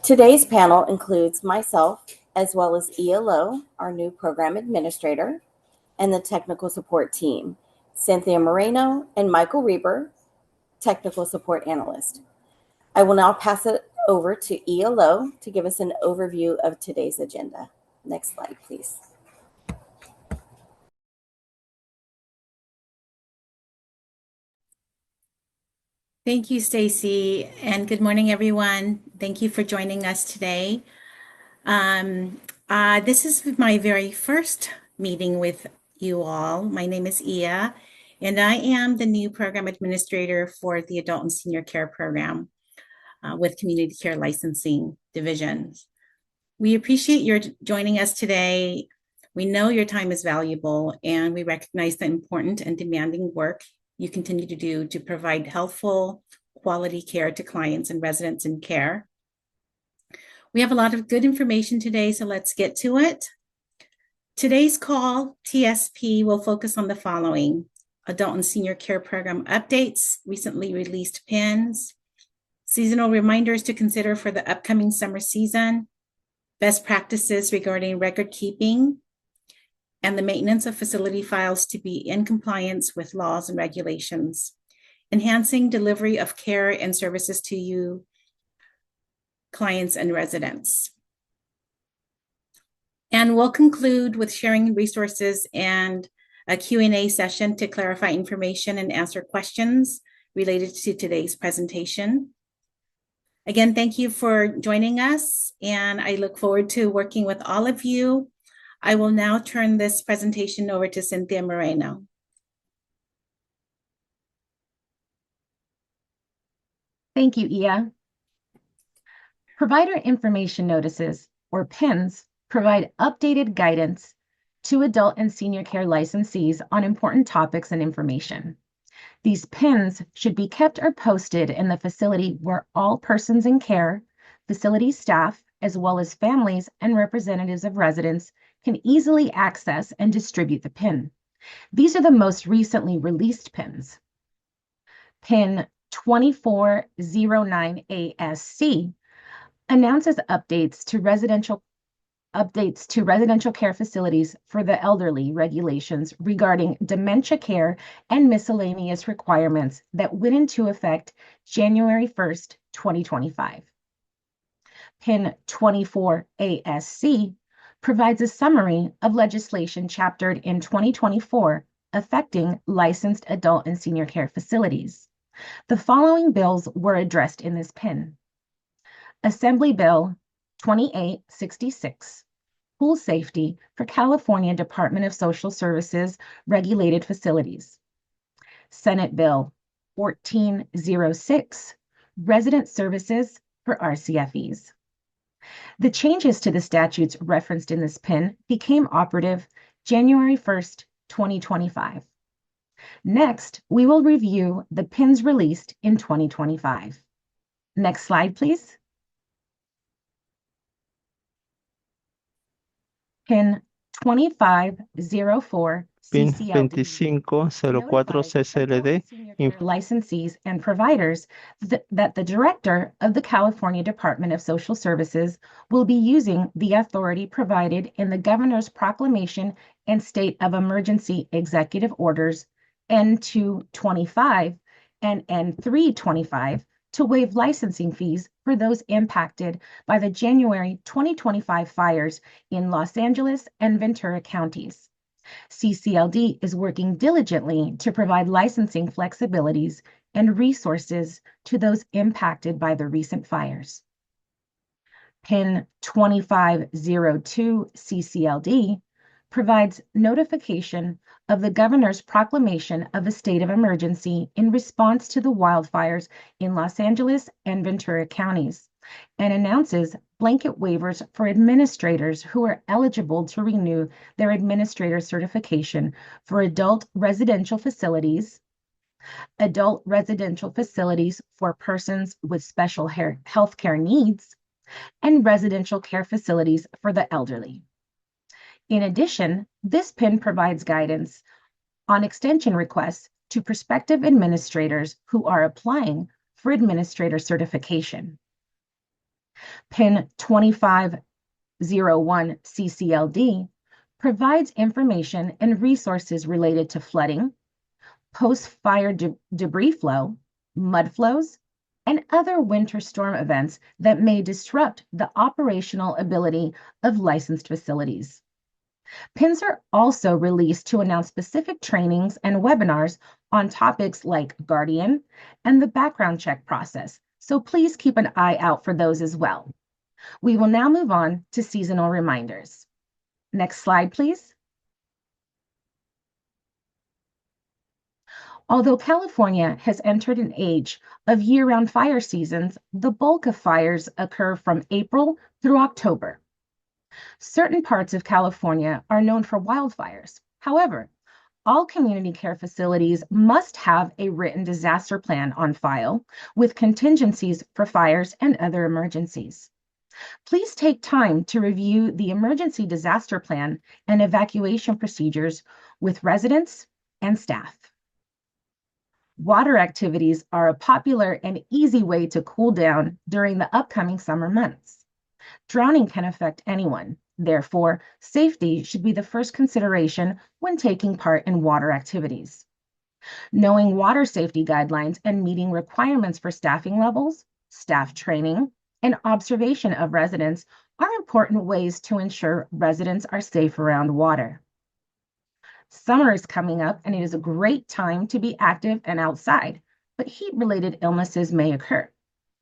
Today's panel includes myself, as well as ELO, our new program administrator, and the technical support team, Cynthia Moreno and Michael Reber, technical support analyst. I will now pass it over to ELO to give us an overview of today's agenda. Next slide, please. Thank you, Stacy, and good morning, everyone. Thank you for joining us today. This is my very first meeting with you all. My name is Ia, and I am the new program administrator for the Adult and Senior Care Program with Community Care Licensing Division. We appreciate your joining us today. We know your time is valuable, and we recognize the important and demanding work you continue to do to provide healthful, quality care to clients and residents in care. We have a lot of good information today, so let's get to it. Today's call, TSP, will focus on the following: Adult and Senior Care Program updates, recently released PINs, seasonal reminders to consider for the upcoming summer season, best practices regarding record keeping, and the maintenance of facility files to be in compliance with laws and regulations, enhancing delivery of care and services to you, clients and residents. And we'll conclude with sharing resources and a Q&A session to clarify information and answer questions related to today's presentation. Again, thank you for joining us, and I look forward to working with all of you. I will now turn this presentation over to Cynthia Moreno. Thank you, Ia. Provider Information Notices, or PINs, provide updated guidance to adult and senior care licensees on important topics and information. These PINs should be kept or posted in the facility where all persons in care, facility staff, as well as families and representatives of residents can easily access and distribute the PIN. These are the most recently released PINs. PIN 2409ASC announces updates to residential care facilities for the elderly regulations regarding dementia care and miscellaneous requirements that went into effect January 1st, 2025. PIN 24ASC provides a summary of legislation chaptered in 2024 affecting licensed adult and senior care facilities. The following bills were addressed in this PIN: Assembly Bill 2866, Pool Safety for California Department of Social Services Regulated Facilities. Senate Bill 1406, Resident Services for RCFEs. The changes to the statutes referenced in this PIN became operative January 1st, 2025. Next, we will review the PINs released in 2025. Next slide, please. PIN 2504 PIN CCLD 2504 CCLD licensees and providers that the Director of the California Department of Social Services will be using the authority provided in the Governor's Proclamation and State of Emergency Executive Orders N225 and N325 to waive licensing fees for those impacted by the January 2025 fires in Los Angeles and Ventura counties. CCLD is working diligently to provide licensing flexibilities and resources to those impacted by the recent fires. PIN 2502 CCLD provides notification of the Governor's proclamation of a state of emergency in response to the wildfires in Los Angeles and Ventura counties, and announces blanket waivers for administrators who are eligible to renew their administrator certification for adult residential facilities for persons with special health care needs, and residential care facilities for the elderly. In addition, this PIN provides guidance on extension requests to prospective administrators who are applying for administrator certification. PIN 2501 CCLD provides information and resources related to flooding, post-fire debris flow, mud flows, and other winter storm events that may disrupt the operational ability of licensed facilities. PINs are also released to announce specific trainings and webinars on topics like Guardian and the background check process, so please keep an eye out for those as well. We will now move on to seasonal reminders. Next slide, please. Although California has entered an age of year-round fire seasons, the bulk of fires occur from April through October. Certain parts of California are known for wildfires. However, all community care facilities must have a written disaster plan on file with contingencies for fires and other emergencies. Please take time to review the emergency disaster plan and evacuation procedures with residents and staff. Water activities are a popular and easy way to cool down during the upcoming summer months. Drowning can affect anyone. Therefore, safety should be the first consideration when taking part in water activities. Knowing water safety guidelines and meeting requirements for staffing levels, staff training, and observation of residents are important ways to ensure residents are safe around water. Summer is coming up and it is a great time to be active and outside, but heat-related illnesses may occur.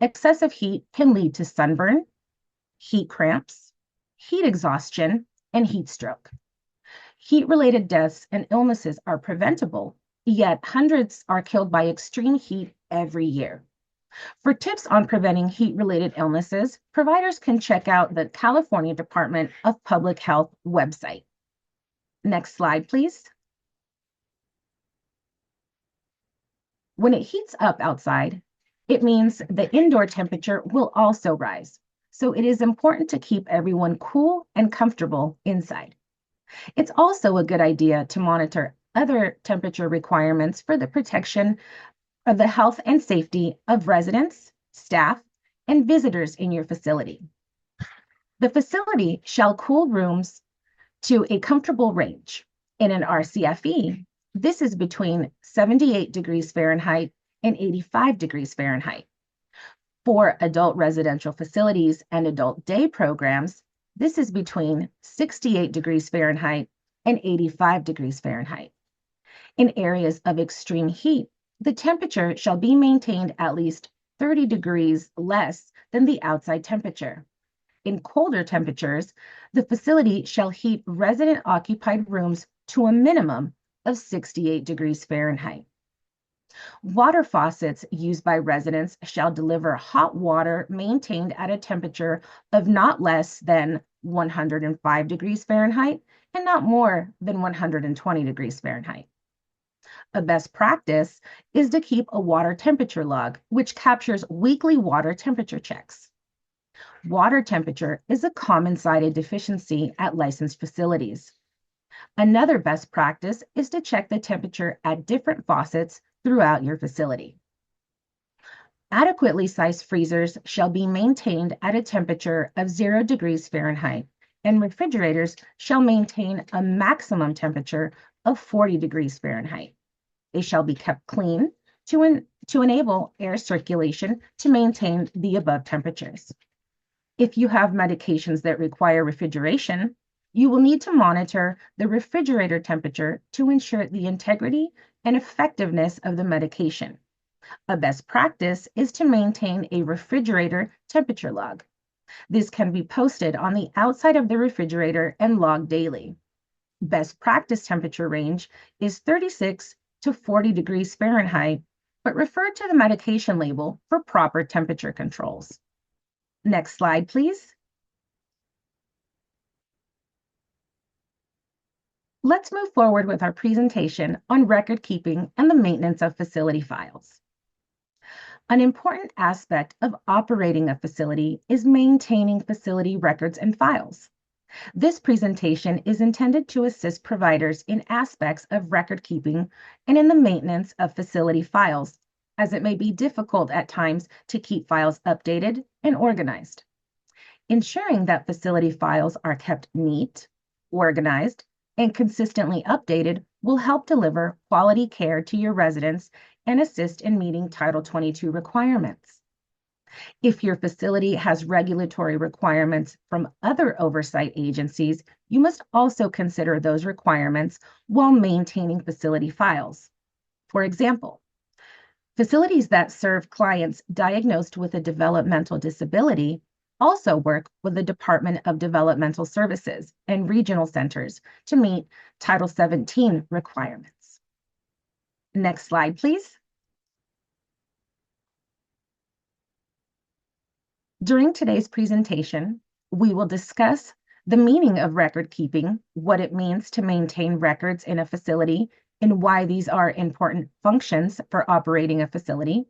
Excessive heat can lead to sunburn, heat cramps, heat exhaustion, and heat stroke. Heat-related deaths and illnesses are preventable, yet hundreds are killed by extreme heat every year. For tips on preventing heat-related illnesses, providers can check out the California Department of Public Health website. Next slide, please. When it heats up outside, it means the indoor temperature will also rise. So it is important to keep everyone cool and comfortable inside. It's also a good idea to monitor other temperature requirements for the protection of the health and safety of residents, staff, and visitors in your facility. The facility shall cool rooms to a comfortable range. In an RCFE, this is between 78 degrees Fahrenheit and 85 degrees Fahrenheit. For adult residential facilities and adult day programs, this is between 68 degrees Fahrenheit and 85 degrees Fahrenheit. In areas of extreme heat, the temperature shall be maintained at least 30 degrees less than the outside temperature. In colder temperatures, the facility shall heat resident-occupied rooms to a minimum of 68 degrees Fahrenheit. Water faucets used by residents shall deliver hot water maintained at a temperature of not less than 105 degrees Fahrenheit and not more than 120 degrees Fahrenheit. A best practice is to keep a water temperature log, which captures weekly water temperature checks. Water temperature is a common cited deficiency at licensed facilities. Another best practice is to check the temperature at different faucets throughout your facility. Adequately sized freezers shall be maintained at a temperature of 0 degrees Fahrenheit, and refrigerators shall maintain a maximum temperature of 40 degrees Fahrenheit. They shall be kept clean to enable air circulation to maintain the above temperatures. If you have medications that require refrigeration, you will need to monitor the refrigerator temperature to ensure the integrity and effectiveness of the medication. A best practice is to maintain a refrigerator temperature log. This can be posted on the outside of the refrigerator and logged daily. Best practice temperature range is 36 to 40 degrees Fahrenheit, but refer to the medication label for proper temperature controls. Next slide, please. Let's move forward with our presentation on record keeping and the maintenance of facility files. An important aspect of operating a facility is maintaining facility records and files. This presentation is intended to assist providers in aspects of record keeping and in the maintenance of facility files, as it may be difficult at times to keep files updated and organized. Ensuring that facility files are kept neat, organized, and consistently updated will help deliver quality care to your residents and assist in meeting Title 22 requirements. If your facility has regulatory requirements from other oversight agencies, you must also consider those requirements while maintaining facility files. For example, facilities that serve clients diagnosed with a developmental disability also work with the Department of Developmental Services and regional centers to meet Title 17 requirements. Next slide, please. During today's presentation, we will discuss the meaning of record keeping, what it means to maintain records in a facility, and why these are important functions for operating a facility.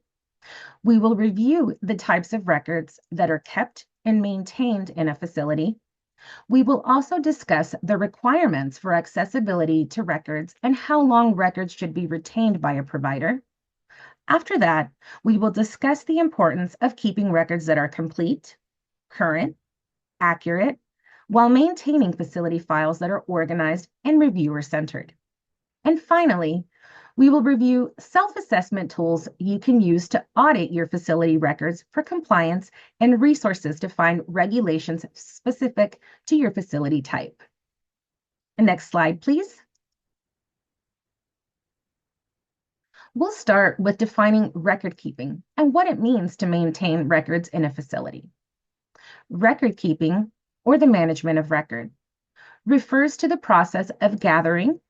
We will review the types of records that are kept and maintained in a facility. We will also discuss the requirements for accessibility to records and how long records should be retained by a provider. After that, we will discuss the importance of keeping records that are complete, current, accurate, while maintaining facility files that are organized and reviewer-centered. And finally, we will review self-assessment tools you can use to audit your facility records for compliance and resources to find regulations specific to your facility type. Next slide, please. We'll start with defining record keeping and what it means to maintain records in a facility. Record keeping, or the management of record, refers to the process of gathering,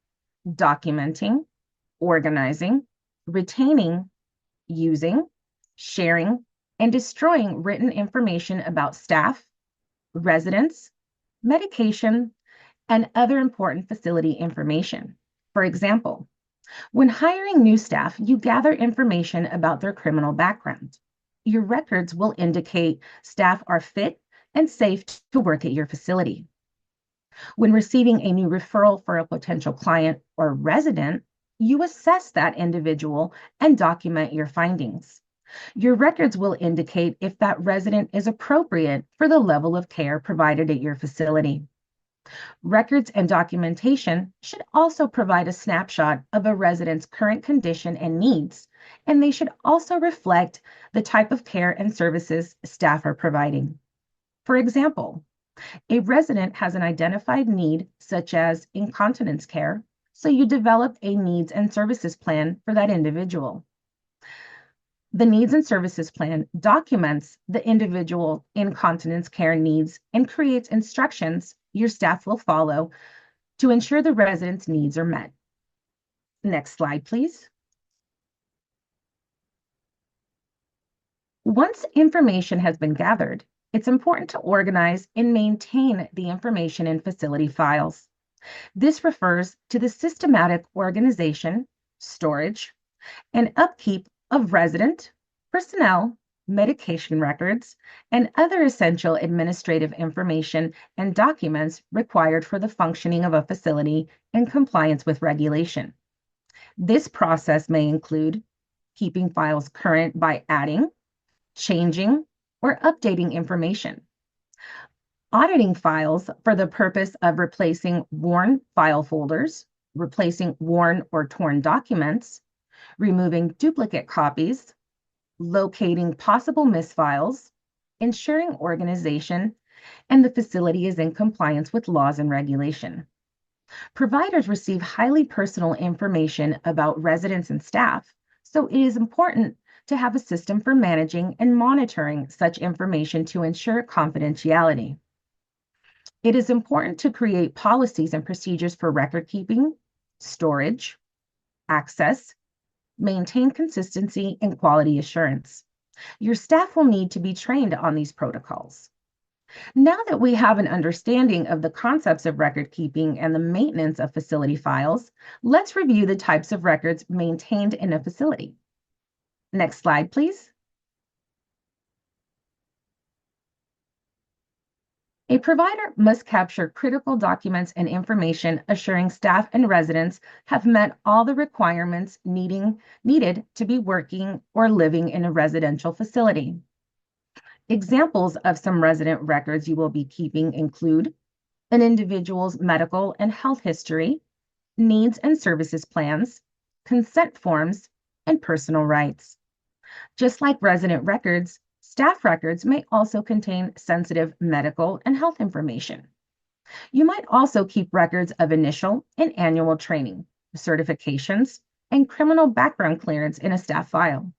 documenting, organizing, retaining, using, sharing, and destroying written information about staff, residents, medication, and other important facility information. For example, when hiring new staff, you gather information about their criminal background. Your records will indicate staff are fit and safe to work at your facility. When receiving a new referral for a potential client or resident, you assess that individual and document your findings. Your records will indicate if that resident is appropriate for the level of care provided at your facility. Records and documentation should also provide a snapshot of a resident's current condition and needs, and they should also reflect the type of care and services staff are providing. For example, a resident has an identified need, such as incontinence care, so you develop a needs and services plan for that individual. The needs and services plan documents the individual incontinence care needs and creates instructions your staff will follow to ensure the resident's needs are met. Next slide, please. Once information has been gathered, it's important to organize and maintain the information in facility files. This refers to the systematic organization, storage, and upkeep of resident, personnel, medication records, and other essential administrative information and documents required for the functioning of a facility in compliance with regulation. This process may include keeping files current by adding, changing, or updating information, auditing files for the purpose of replacing worn file folders, replacing worn or torn documents, removing duplicate copies, locating possible misfiles, ensuring organization, and the facility is in compliance with laws and regulation. Providers receive highly personal information about residents and staff, so it is important to have a system for managing and monitoring such information to ensure confidentiality. It is important to create policies and procedures for record keeping, storage, access, maintain consistency, and quality assurance. Your staff will need to be trained on these protocols. Now that we have an understanding of the concepts of record keeping and the maintenance of facility files, let's review the types of records maintained in a facility. Next slide, please. A provider must capture critical documents and information assuring staff and residents have met all the requirements needed to be working or living in a residential facility. Examples of some resident records you will be keeping include an individual's medical and health history, needs and services plans, consent forms, and personal rights. Just like resident records, staff records may also contain sensitive medical and health information. You might also keep records of initial and annual training, certifications, and criminal background clearance in a staff file.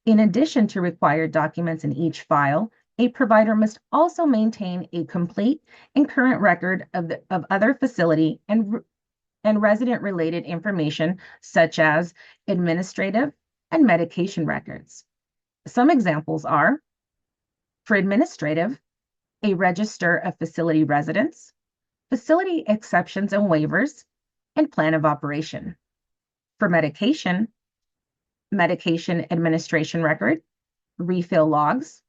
In addition to required documents in each file, a provider must also maintain a complete and current record of other facility and resident-related information, such as administrative and medication records. Some examples are, for administrative, a register of facility residents, facility exceptions and waivers, and plan of operation. For medication, medication administration record, refill logs,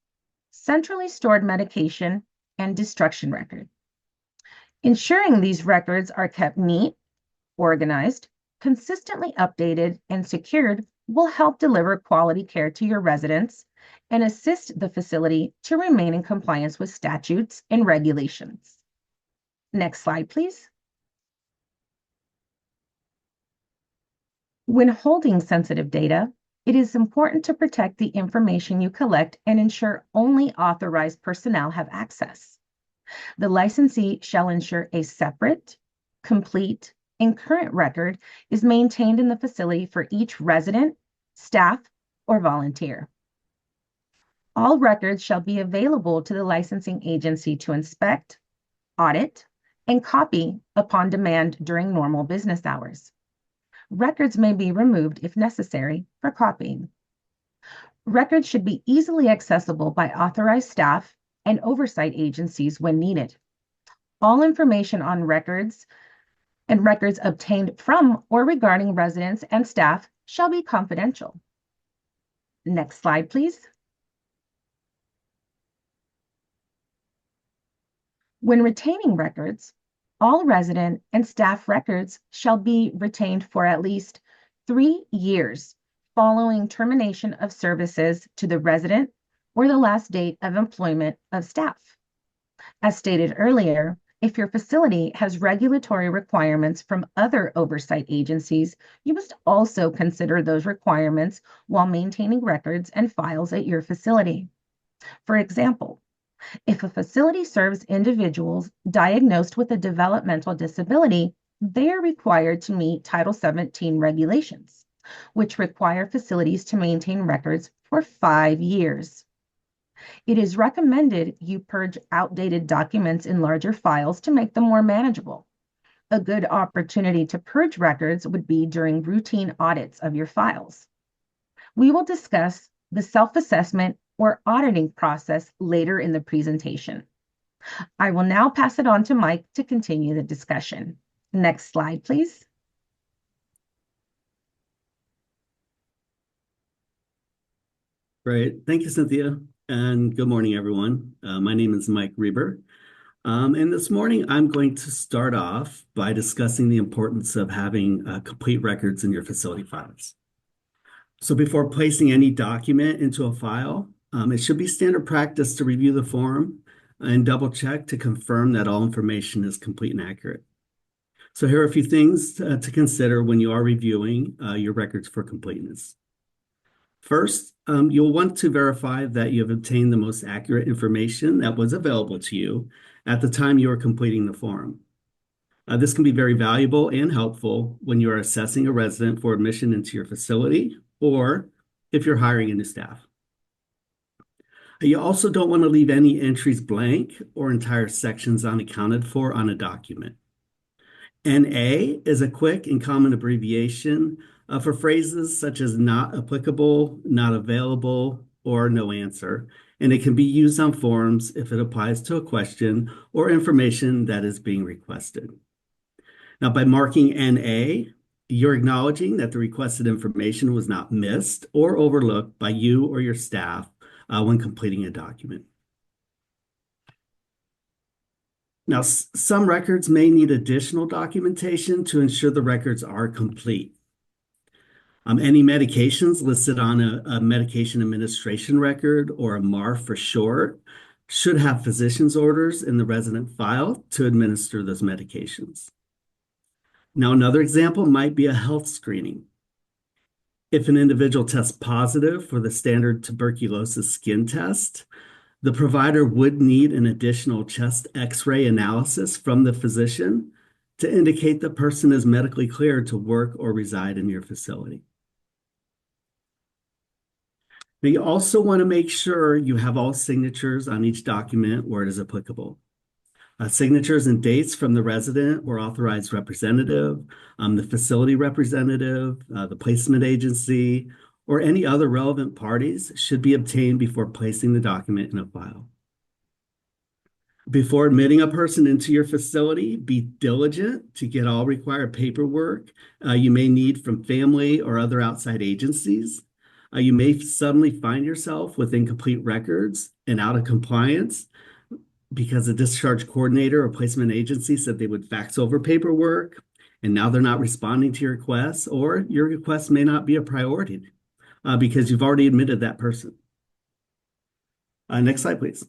centrally stored medication, and destruction record. Ensuring these records are kept neat, organized, consistently updated, and secured will help deliver quality care to your residents and assist the facility to remain in compliance with statutes and regulations. Next slide, please. When holding sensitive data, it is important to protect the information you collect and ensure only authorized personnel have access. The licensee shall ensure a separate, complete, and current record is maintained in the facility for each resident, staff, or volunteer. All records shall be available to the licensing agency to inspect, audit, and copy upon demand during normal business hours. Records may be removed if necessary for copying. Records should be easily accessible by authorized staff and oversight agencies when needed. All information on records and records obtained from or regarding residents and staff shall be confidential. Next slide, please. When retaining records, all resident and staff records shall be retained for at least 3 years following termination of services to the resident or the last date of employment of staff. As stated earlier, if your facility has regulatory requirements from other oversight agencies, you must also consider those requirements while maintaining records and files at your facility. For example, if a facility serves individuals diagnosed with a developmental disability, they are required to meet Title 17 regulations, which require facilities to maintain records for 5 years. It is recommended you purge outdated documents in larger files to make them more manageable. A good opportunity to purge records would be during routine audits of your files. We will discuss the self-assessment or auditing process later in the presentation. I will now pass it on to Mike to continue the discussion. Next slide, please. Great. Thank you, Cynthia. And good morning, everyone. My name is Mike Reber. And this morning, I'm going to start off by discussing the importance of having complete records in your facility files. So before placing any document into a file, it should be standard practice to review the form and double check to confirm that all information is complete and accurate. So here are a few things to consider when you are reviewing your records for completeness. First, you'll want to verify that you have obtained the most accurate information that was available to you at the time you are completing the form. This can be very valuable and helpful when you are assessing a resident for admission into your facility or if you're hiring a new staff. You also don't want to leave any entries blank or entire sections unaccounted for on a document. NA is a quick and common abbreviation for phrases such as not applicable, not available, or no answer, and it can be used on forms if it applies to a question or information that is being requested. Now, by marking NA, you're acknowledging that the requested information was not missed or overlooked by you or your staff when completing a document. Now, some records may need additional documentation to ensure the records are complete. Any medications listed on a medication administration record, or a MAR for short, should have physician's orders in the resident file to administer those medications. Now, another example might be a health screening. If an individual tests positive for the standard tuberculosis skin test, the provider would need an additional chest X-ray analysis from the physician to indicate the person is medically cleared to work or reside in your facility. Now, you also want to make sure you have all signatures on each document where it is applicable. Signatures and dates from the resident or authorized representative, the facility representative, the placement agency, or any other relevant parties should be obtained before placing the document in a file. Before admitting a person into your facility, be diligent to get all required paperwork you may need from family or other outside agencies. You may suddenly find yourself with incomplete records and out of compliance because the discharge coordinator or placement agency said they would fax over paperwork, and now they're not responding to your requests, or your request may not be a priority because you've already admitted that person. Next slide, please.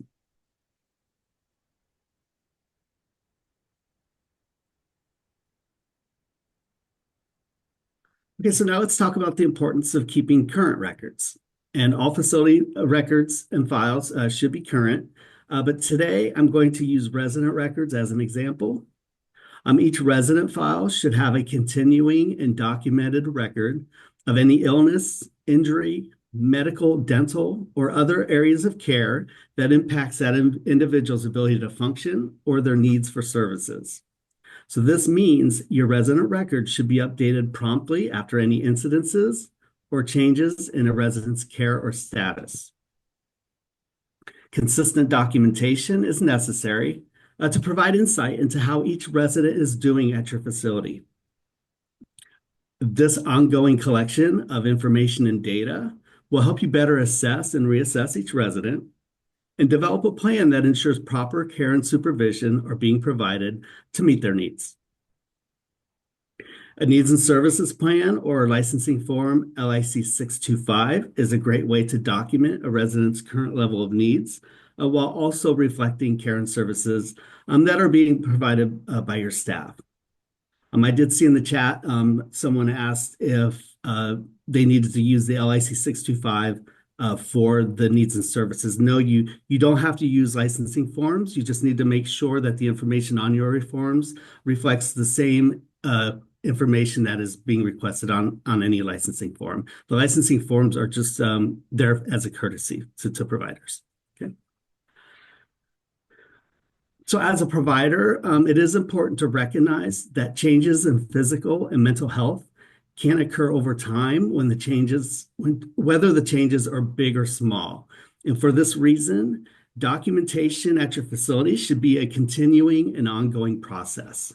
Okay, so now let's talk about the importance of keeping current records. And all facility records and files should be current. But today I'm going to use resident records as an example. Each resident file should have a continuing and documented record of any illness, injury, medical, dental, or other areas of care that impacts that individual's ability to function or their needs for services. So this means your resident record should be updated promptly after any incidences or changes in a resident's care or status. Consistent documentation is necessary to provide insight into how each resident is doing at your facility. This ongoing collection of information and data will help you better assess and reassess each resident and develop a plan that ensures proper care and supervision are being provided to meet their needs. A needs and services plan or licensing form, LIC 625, is a great way to document a resident's current level of needs while also reflecting care and services that are being provided by your staff. I did see in the chat someone asked if they needed to use the LIC 625 for the needs and services. No, you don't have to use licensing forms. You just need to make sure that the information on your forms reflects the same information that is being requested on any licensing form. The licensing forms are just there as a courtesy to providers. Okay. So as a provider, it is important to recognize that changes in physical and mental health can occur over time whether the changes are big or small. And for this reason, documentation at your facility should be a continuing and ongoing process.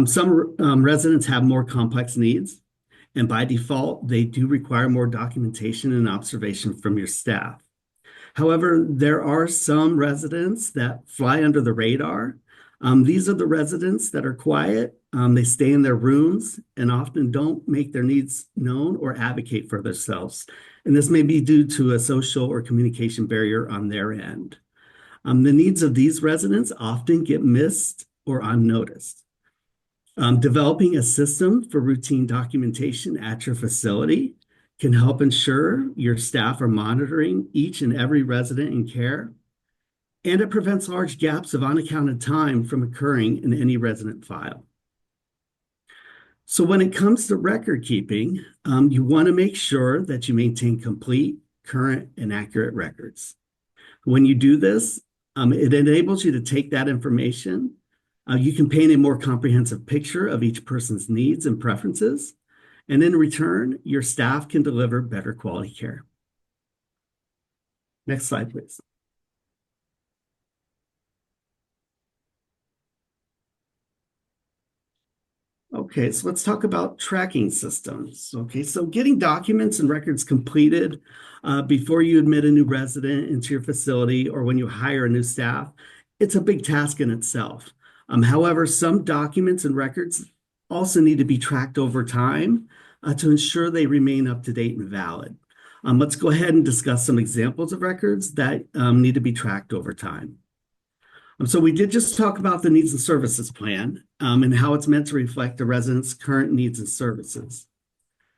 Some residents have more complex needs, and by default, they do require more documentation and observation from your staff. However, there are some residents that fly under the radar. These are the residents that are quiet. They stay in their rooms and often don't make their needs known or advocate for themselves. And this may be due to a social or communication barrier on their end. The needs of these residents often get missed or unnoticed. Developing a system for routine documentation at your facility can help ensure your staff are monitoring each and every resident in care, and it prevents large gaps of unaccounted time from occurring in any resident file. So when it comes to record keeping, you want to make sure that you maintain complete, current, and accurate records. When you do this, it enables you to take that information. You can paint a more comprehensive picture of each person's needs and preferences. And in return, your staff can deliver better quality care. Next slide, please. Okay, so let's talk about tracking systems. Okay, so getting documents and records completed before you admit a new resident into your facility or when you hire a new staff, it's a big task in itself. However, some documents and records also need to be tracked over time to ensure they remain up to date and valid. Let's go ahead and discuss some examples of records that need to be tracked over time. So we did just talk about the needs and services plan and how it's meant to reflect the resident's current needs and services.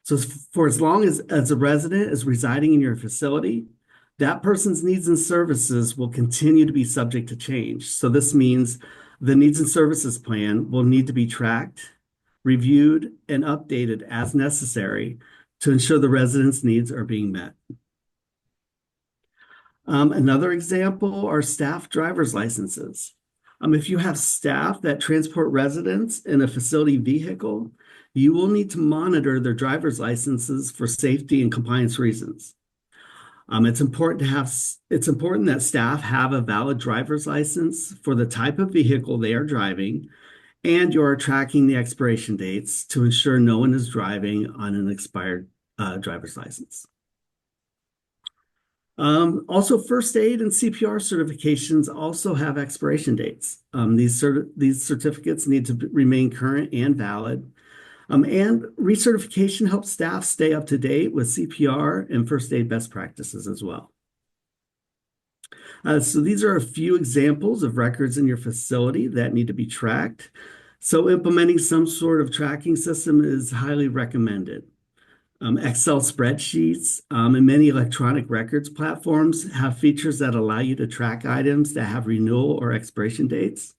So for as long as a resident is residing in your facility, that person's needs and services will continue to be subject to change. So this means the needs and services plan will need to be tracked, reviewed, and updated as necessary to ensure the residents' needs are being met. Another example are staff driver's licenses. If you have staff that transport residents in a facility vehicle, you will need to monitor their driver's licenses for safety and compliance reasons. It's important that staff have a valid driver's license for the type of vehicle they are driving, and you are tracking the expiration dates to ensure no one is driving on an expired driver's license. Also, first aid and CPR certifications also have expiration dates. These certificates need to remain current and valid. And recertification helps staff stay up to date with CPR and first aid best practices as well. So these are a few examples of records in your facility that need to be tracked. So implementing some sort of tracking system is highly recommended. Excel spreadsheets and many electronic records platforms have features that allow you to track items that have renewal or expiration dates.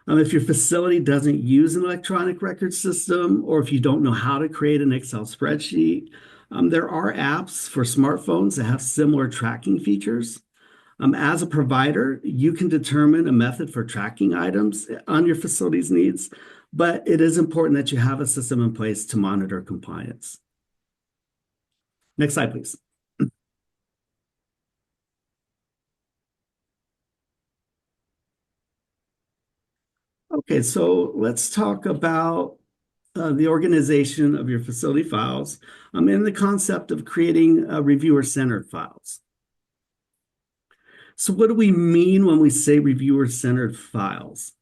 If your facility doesn't use an electronic record system, or if you don't know how to create an Excel spreadsheet, there are apps for smartphones that have similar tracking features. As a provider, you can determine a method for tracking items on your facility's needs, but it is important that you have a system in place to monitor compliance. Next slide, please. Okay, so let's talk about the organization of your facility files and the concept of creating reviewer-centered files. So what do we mean when we say reviewer-centered files?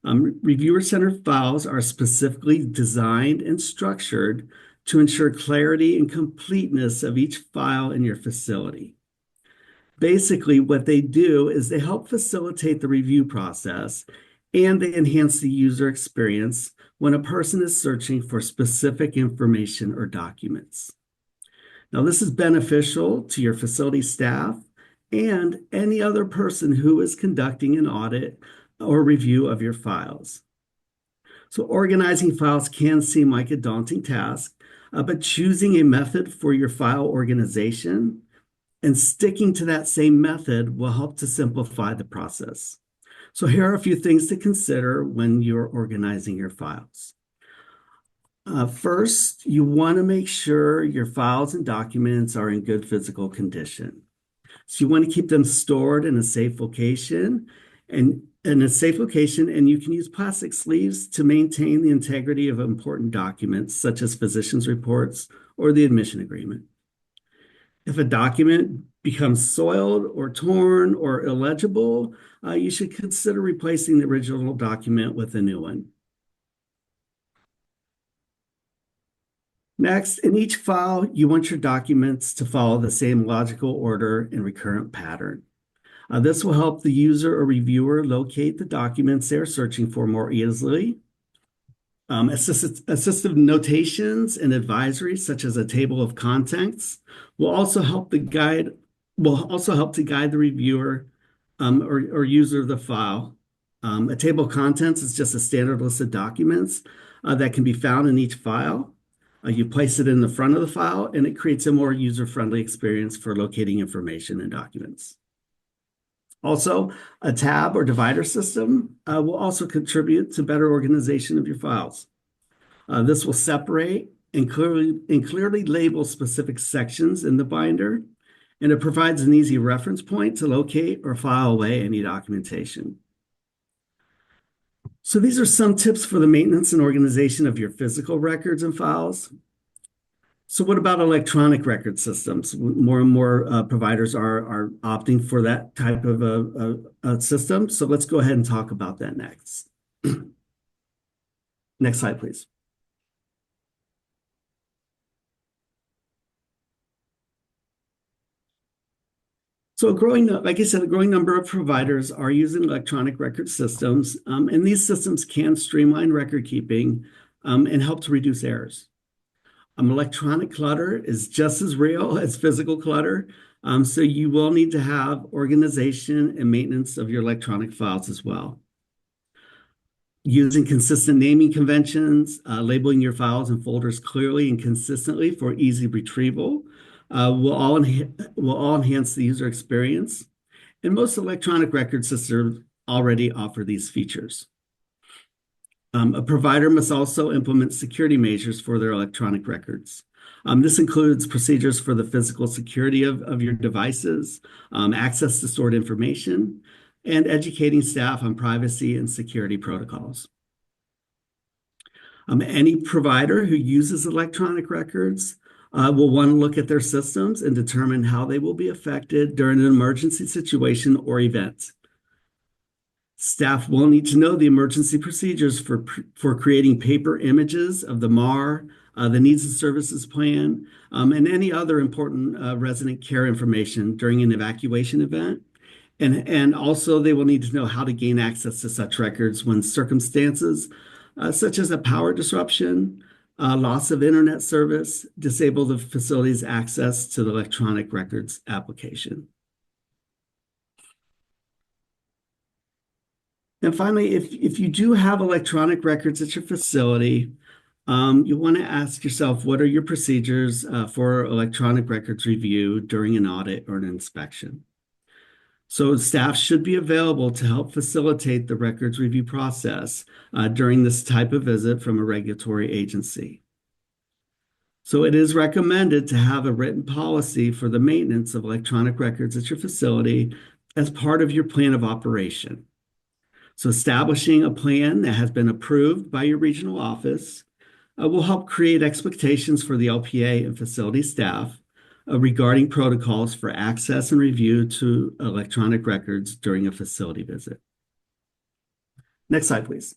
Reviewer-centered files are specifically designed and structured to ensure clarity and completeness of each file in your facility. Basically, what they do is they help facilitate the review process and they enhance the user experience when a person is searching for specific information or documents. Now, this is beneficial to your facility staff and any other person who is conducting an audit or review of your files. So organizing files can seem like a daunting task, but choosing a method for your file organization and sticking to that same method will help to simplify the process. So here are a few things to consider when you're organizing your files. First, you want to make sure your files and documents are in good physical condition. So you want to keep them stored in a safe location and you can use plastic sleeves to maintain the integrity of important documents such as physician's reports or the admission agreement. If a document becomes soiled or torn or illegible, you should consider replacing the original document with a new one. Next, in each file, you want your documents to follow the same logical order and recurrent pattern. This will help the user or reviewer locate the documents they're searching for more easily. Assistive notations and advisories, such as a table of contents, will also help to guide the reviewer or user of the file. A table of contents is just a standard list of documents that can be found in each file. You place it in the front of the file, and it creates a more user-friendly experience for locating information and documents. Also, a tab or divider system will also contribute to better organization of your files. This will separate and clearly label specific sections in the binder, and it provides an easy reference point to locate or file away any documentation. So these are some tips for the maintenance and organization of your physical records and files. So what about electronic record systems? More and more providers are opting for that type of a system. So let's go ahead and talk about that next. Next slide, please. So like I said, a growing number of providers are using electronic record systems, and these systems can streamline record keeping and help to reduce errors. Electronic clutter is just as real as physical clutter, so you will need to have organization and maintenance of your electronic files as well. Using consistent naming conventions, labeling your files and folders clearly and consistently for easy retrieval will all enhance the user experience. And most electronic record systems already offer these features. A provider must also implement security measures for their electronic records. This includes procedures for the physical security of your devices, access to stored information, and educating staff on privacy and security protocols. Any provider who uses electronic records will want to look at their systems and determine how they will be affected during an emergency situation or event. Staff will need to know the emergency procedures for creating paper images of the MAR, the Needs and Services Plan, and any other important resident care information during an evacuation event. And also they will need to know how to gain access to such records when circumstances such as a power disruption, loss of internet service, disable the facility's access to the electronic records application. And finally, if you do have electronic records at your facility, you want to ask yourself, what are your procedures for electronic records review during an audit or an inspection? So staff should be available to help facilitate the records review process during this type of visit from a regulatory agency. So it is recommended to have a written policy for the maintenance of electronic records at your facility as part of your plan of operation. So establishing a plan that has been approved by your regional office will help create expectations for the LPA and facility staff regarding protocols for access and review to electronic records during a facility visit. Next slide, please.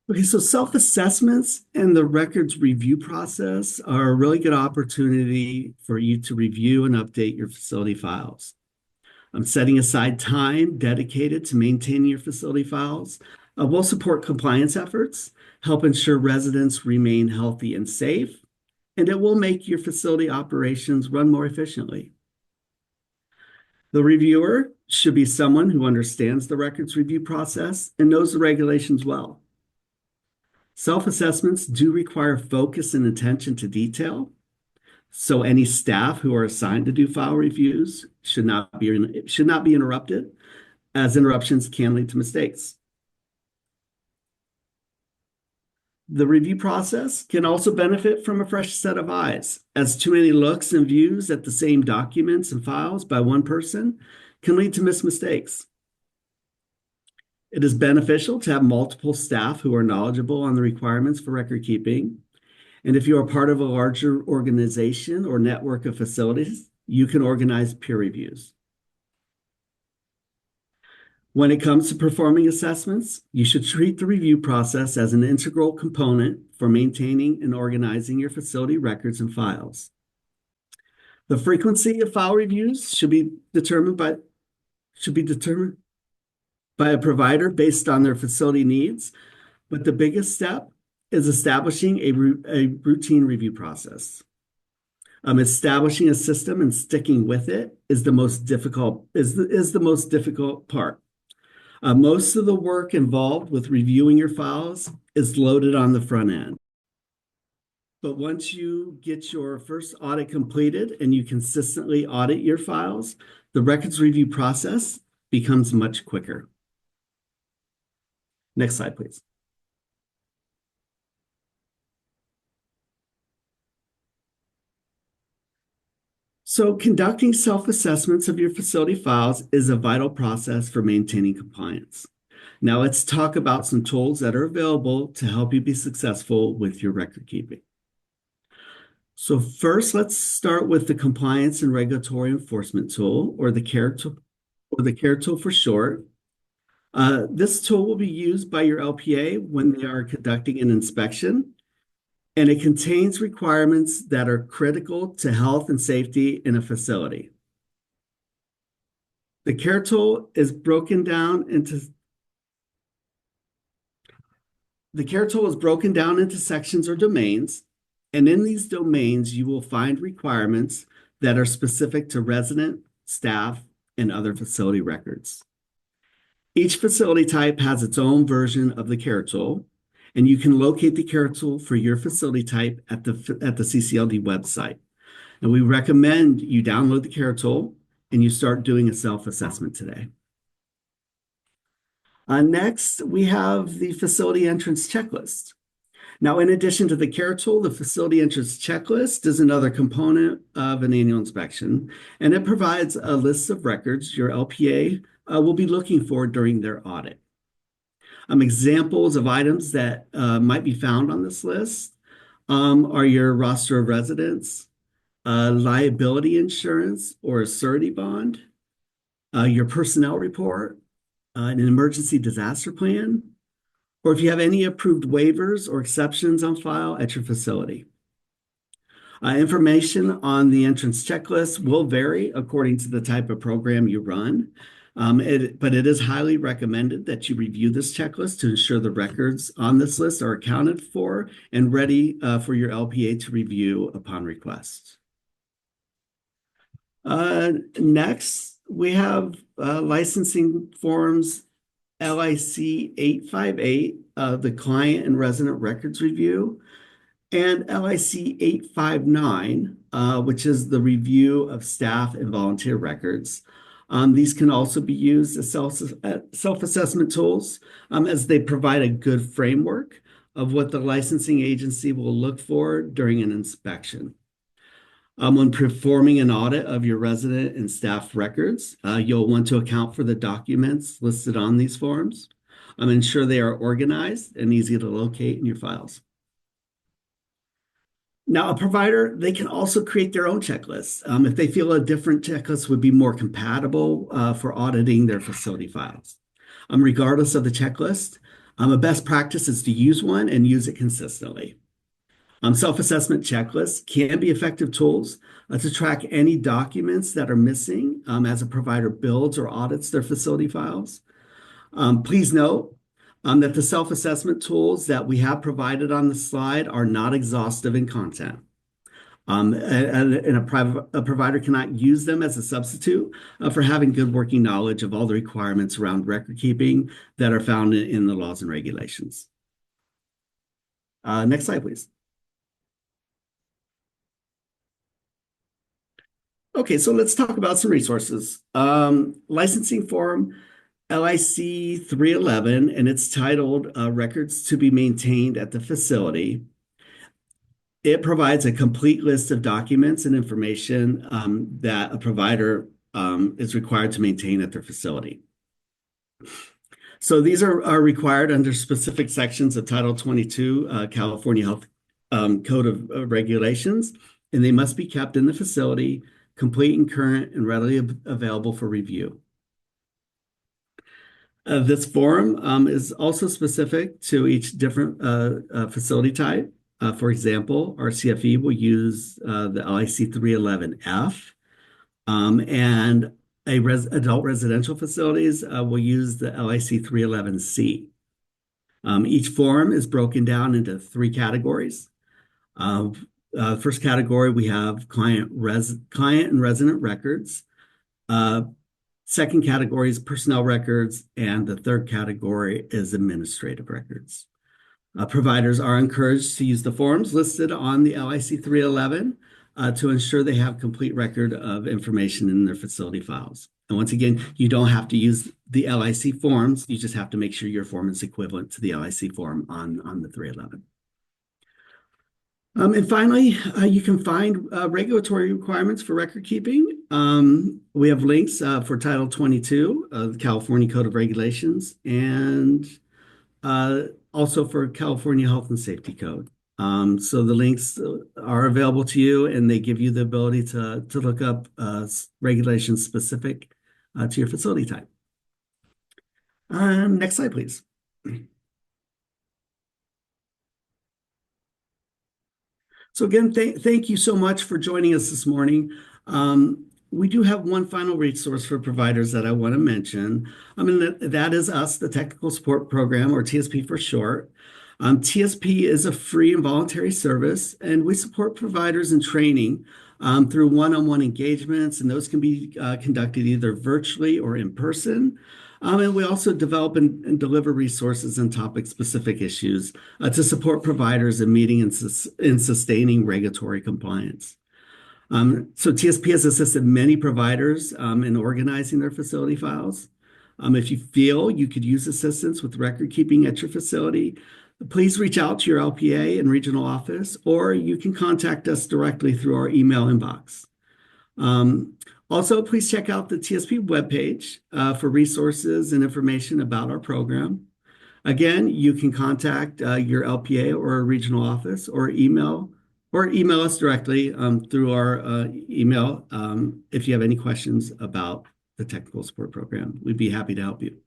Okay, so self-assessments and the records review process are a really good opportunity for you to review and update your facility files. Setting aside time dedicated to maintaining your facility files will support compliance efforts, help ensure residents remain healthy and safe, and it will make your facility operations run more efficiently. The reviewer should be someone who understands the records review process and knows the regulations well. Self-assessments do require focus and attention to detail, so any staff who are assigned to do file reviews should not be interrupted, as interruptions can lead to mistakes. The review process can also benefit from a fresh set of eyes, as too many looks and views at the same documents and files by one person can lead to missed mistakes. It is beneficial to have multiple staff who are knowledgeable on the requirements for record keeping. And if you are part of a larger organization or network of facilities, you can organize peer reviews. When it comes to performing assessments, you should treat the review process as an integral component for maintaining and organizing your facility records and files. The frequency of file reviews should be determined by a provider based on their facility needs, but the biggest step is establishing a routine review process. Establishing a system and sticking with it is the most difficult part. Most of the work involved with reviewing your files is loaded on the front end. But once you get your first audit completed and you consistently audit your files, the records review process becomes much quicker. Next slide, please. So conducting self-assessments of your facility files is a vital process for maintaining compliance. Now let's talk about some tools that are available to help you be successful with your record keeping. So first, let's start with the Compliance and Regulatory Enforcement Tool, or the CARE tool for short. This tool will be used by your LPA when they are conducting an inspection, and it contains requirements that are critical to health and safety in a facility. The CARE tool is broken down into sections or domains, and in these domains, you will find requirements that are specific to resident, staff, and other facility records. Each facility type has its own version of the CARE tool, and you can locate the CARE tool for your facility type at the CCLD website. And we recommend you download the CARE tool and you start doing a self-assessment today. Next, we have the facility entrance checklist. Now, in addition to the CARE tool, the facility entrance checklist is another component of an annual inspection, and it provides a list of records your LPA will be looking for during their audit. Examples of items that might be found on this list are your roster of residents, liability insurance or a surety bond, your personnel report, an emergency disaster plan, or if you have any approved waivers or exceptions on file at your facility. Information on the entrance checklist will vary according to the type of program you run, but it is highly recommended that you review this checklist to ensure the records on this list are accounted for and ready for your LPA to review upon request. Next, we have licensing forms LIC 858, the Client and Resident Records Review, and LIC 859, which is the review of staff and volunteer records. These can also be used as self-assessment tools as they provide a good framework of what the licensing agency will look for during an inspection. When performing an audit of your resident and staff records, you'll want to account for the documents listed on these forms. Ensure they are organized and easy to locate in your files. Now, a provider, they can also create their own checklists if they feel a different checklist would be more compatible for auditing their facility files. Regardless of the checklist, a best practice is to use one and use it consistently. Self-assessment checklists can be effective tools to track any documents that are missing as a provider builds or audits their facility files. Please note that the self-assessment tools that we have provided on the slide are not exhaustive in content. And a provider cannot use them as a substitute for having good working knowledge of all the requirements around record keeping that are found in the laws and regulations. Next slide, please. Okay, so let's talk about some resources. Licensing form LIC 311, and it's titled Records to be Maintained at the Facility. It provides a complete list of documents and information that a provider is required to maintain at their facility. So these are required under specific sections of Title 22 California Health Code of Regulations, and they must be kept in the facility, complete and current and readily available for review. This form is also specific to each different facility type. For example, our CFE will use the LIC 311F, and adult residential facilities will use the LIC 311C. Each form is broken down into 3 categories. First category, we have client and resident records. Second category is personnel records, and the third category is administrative records. Providers are encouraged to use the forms listed on the LIC 311 to ensure they have complete record of information in their facility files. And once again, you don't have to use the LIC forms, you just have to make sure your form is equivalent to the LIC form on the 311. And finally, you can find regulatory requirements for record keeping. We have links for Title 22 of the California Code of Regulations and also for California Health and Safety Code. So the links are available to you, and they give you the ability to look up regulations specific to your facility type. Next slide, please. So again, thank you so much for joining us this morning. We do have one final resource for providers that I want to mention. That is us, the Technical Support Program, or TSP for short. TSP is a free and voluntary service, and we support providers in training through one-on-one engagements, and those can be conducted either virtually or in person. And we also develop and deliver resources on topic-specific issues to support providers in meeting and sustaining regulatory compliance. So TSP has assisted many providers in organizing their facility files. If you feel you could use assistance with record keeping at your facility, please reach out to your LPA and regional office, or you can contact us directly through our email inbox. Also, please check out the TSP webpage for resources and information about our program. Again, you can contact your LPA or a regional office, or email us directly through our email if you have any questions about the Technical Support Program. We'd be happy to help you.